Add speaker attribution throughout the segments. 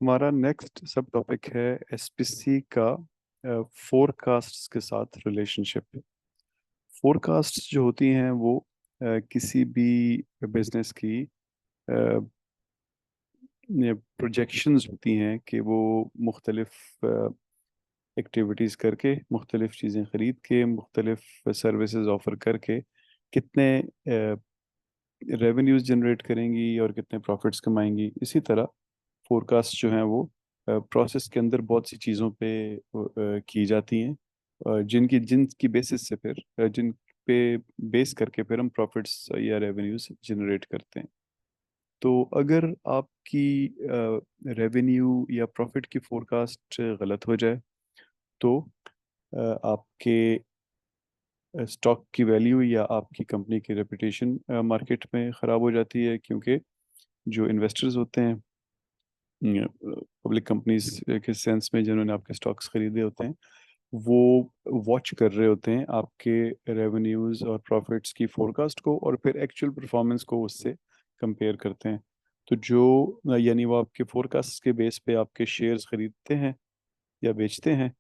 Speaker 1: हमारा नेक्स्ट सब टॉपिक है एसपीसी का फोरकास्ट्स के साथ रिलेशनशिप। फोरकास्ट्स जो होती हैं वो किसी भी बिजनेस की प्रोजेक्शंस होती हैं कि वो मुख्तलिफ एक्टिविटीज़ करके, मुख्तलिफ चीज़ें ख़रीद के, मुख्तलिफ सर्विसेज ऑफ़र करके कितने रेवेन्यूज़ जनरेट करेंगी और कितने प्रॉफिट्स कमाएंगी। इसी तरह फोरकास्ट जो हैं वो प्रोसेस के अंदर बहुत सी चीज़ों पे की जाती हैं, जिनकी बेसिस से फिर जिन पे बेस करके फिर हम प्रॉफिट्स या रेवेन्यूज जनरेट करते हैं। तो अगर आपकी रेवेन्यू या प्रॉफिट की फोरकास्ट गलत हो जाए तो आपके स्टॉक की वैल्यू या आपकी कंपनी की रेपुटेशन मार्केट में ख़राब हो जाती है, क्योंकि जो इन्वेस्टर्स होते हैं पब्लिक कंपनीज के सेंस में, जिन्होंने आपके स्टॉक्स खरीदे होते हैं, वो वॉच कर रहे होते हैं आपके रेवेन्यूज और प्रॉफिट्स की फोरकास्ट को और फिर एक्चुअल परफॉर्मेंस को उससे कंपेयर करते हैं। तो जो यानी वो आपके फोरकास्ट के बेस पे आपके शेयर्स खरीदते हैं या बेचते हैं,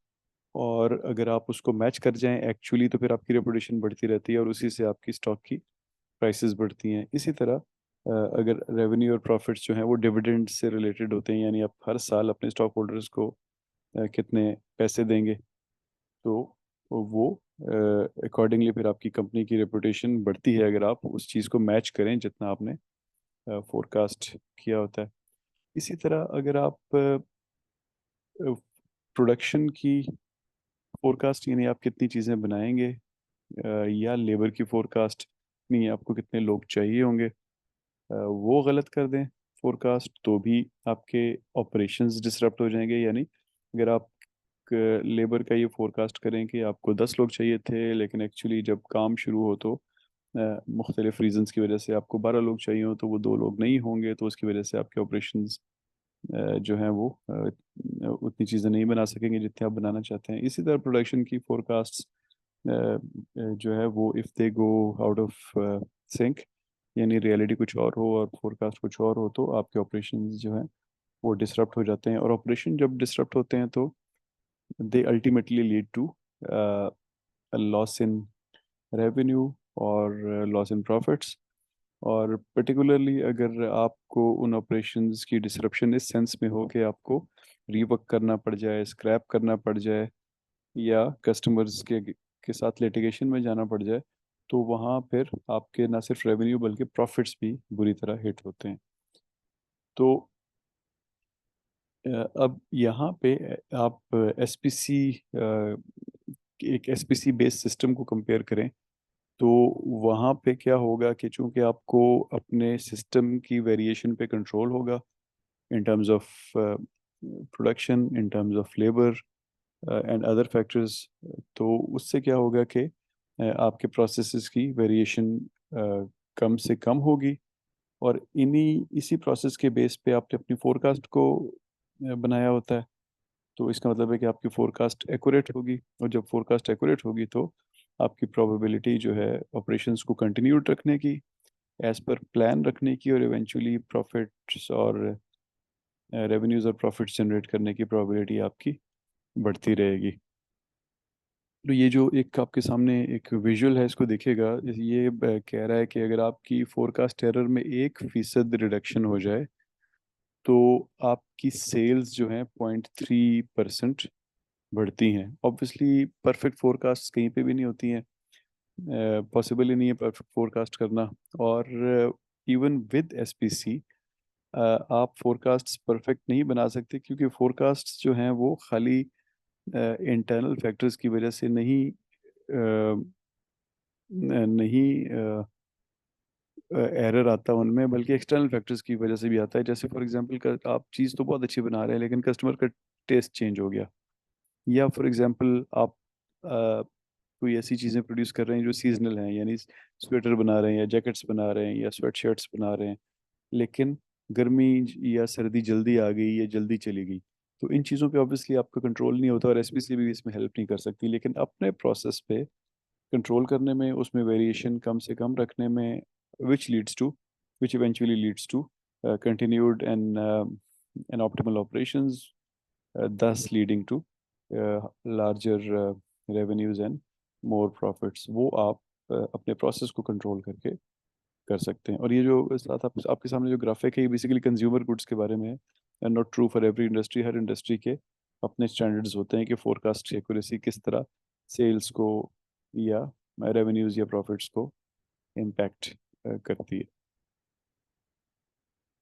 Speaker 1: और अगर आप उसको मैच कर जाएं एक्चुअली तो फिर आपकी रेपुटेशन बढ़ती रहती है और उसी से आपकी स्टॉक की प्राइसेस बढ़ती हैं। इसी तरह अगर रेवेन्यू और प्रॉफिट्स जो हैं वो डिविडेंड से रिलेटेड होते हैं, यानी आप हर साल अपने स्टॉक होल्डर्स को कितने पैसे देंगे, तो वो अकॉर्डिंगली फिर आपकी कंपनी की रेपुटेशन बढ़ती है अगर आप उस चीज़ को मैच करें जितना आपने फोरकास्ट किया होता है। इसी तरह अगर आप प्रोडक्शन की फोरकास्ट, यानी आप कितनी चीज़ें बनाएंगे, या लेबर की फोरकास्ट, नहीं आपको कितने लोग चाहिए होंगे, वो गलत कर दें फोरकास्ट, तो भी आपके ऑपरेशंस डिसरप्ट हो जाएंगे। यानी अगर आप लेबर का ये फोरकास्ट करें कि आपको 10 लोग चाहिए थे, लेकिन एक्चुअली जब काम शुरू हो तो मुख्तलिफ रीजंस की वजह से आपको 12 लोग चाहिए हो, तो वो 2 लोग नहीं होंगे, तो उसकी वजह से आपके ऑपरेशंस जो हैं वो उतनी चीज़ें नहीं बना सकेंगे जितनी आप बनाना चाहते हैं। इसी तरह प्रोडक्शन की फोरकास्ट जो है वो if they go out of sync, यानी रियलिटी कुछ और हो और फोरकास्ट कुछ और हो, तो आपके ऑपरेशंस जो हैं वो डिसरप्ट हो जाते हैं। और ऑपरेशन जब डिसरप्ट होते हैं तो they ultimately lead to a loss in revenue और लॉस इन प्रॉफिट्स। और पर्टिकुलरली अगर आपको उन ऑपरेशंस की डिसरप्शन इस सेंस में हो कि आपको रीवर्क करना पड़ जाए, स्क्रैप करना पड़ जाए, या कस्टमर्स के साथ लिटिगेशन में जाना पड़ जाए, तो वहाँ फिर आपके ना सिर्फ रेवेन्यू बल्कि प्रॉफिट्स भी बुरी तरह हिट होते हैं। तो अब यहाँ पे आप एसपीसी एक एसपीसी बेस्ड सिस्टम को कंपेयर करें, तो वहाँ पे क्या होगा कि चूंकि आपको अपने सिस्टम की वेरिएशन पे कंट्रोल होगा in terms of production, in terms of labour and other factors, तो उससे क्या होगा कि आपके प्रोसेसेस की वेरिएशन कम से कम होगी। और इसी प्रोसेस के बेस पे आपने अपनी फोरकास्ट को बनाया होता है। तो इसका मतलब है कि आपकी फोरकास्ट एक्यूरेट होगी, और जब फोरकास्ट एक्यूरेट होगी तो आपकी प्रोबेबिलिटी जो है ऑपरेशंस को कंटिन्यूड रखने की, एज पर प्लान रखने की, और इवेंचुअली प्रॉफिट्स और रेवेन्यूज और प्रॉफिट्स जनरेट करने की प्रोबेबिलिटी आपकी बढ़ती रहेगी। तो ये जो एक आपके सामने एक विजुअल है, इसको देखिएगा। ये कह रहा है कि अगर आपकी फोरकास्ट एरर में 1% रिडक्शन हो जाए तो आपकी सेल्स जो है 0.3% बढ़ती हैं। ऑब्वियसली परफेक्ट फोरकास्ट कहीं पे भी नहीं होती हैं, पॉसिबल ही नहीं है परफेक्ट फोरकास्ट करना। और इवन विद एसपीसी आप फोरकास्ट्स परफेक्ट नहीं बना सकते, क्योंकि फोरकास्ट्स जो हैं वो खाली इंटरनल फैक्टर्स की वजह से नहीं एरर आता उनमें, बल्कि एक्सटर्नल फैक्टर्स की वजह से भी आता है। जैसे फॉर एग्जांपल आप चीज़ तो बहुत अच्छी बना रहे हैं लेकिन कस्टमर का टेस्ट चेंज हो गया, या फॉर एग्जांपल आप कोई ऐसी चीज़ें प्रोड्यूस कर रहे हैं जो सीजनल हैं, यानी स्वेटर बना रहे हैं या जैकेट्स बना रहे हैं या स्वेट शर्ट्स बना रहे हैं, लेकिन गर्मी या सर्दी जल्दी आ गई या जल्दी चली गई, तो इन चीज़ों पे ऑब्वियसली आपका कंट्रोल नहीं होता और एसपीसी भी इसमें हेल्प नहीं कर सकती। लेकिन अपने प्रोसेस पे कंट्रोल करने में, उसमें वेरिएशन कम से कम रखने में, which leads to which eventually leads to continued and and optimal operations, thus leading to larger revenues and more profits. वो आप अपने प्रोसेस को कंट्रोल करके कर सकते हैं। और ये जो साथ आपके सामने जो ग्राफिक है, ये बेसिकली कंज्यूमर गुड्स के बारे में है, and not true for every industry. Her industry के अपने स्टैंडर्ड्स होते हैं कि फोरकास्ट की एक्यूरेसी किस तरह सेल्स को या रेवेन्यूज या प्रॉफिट्स को इम्पैक्ट करती है।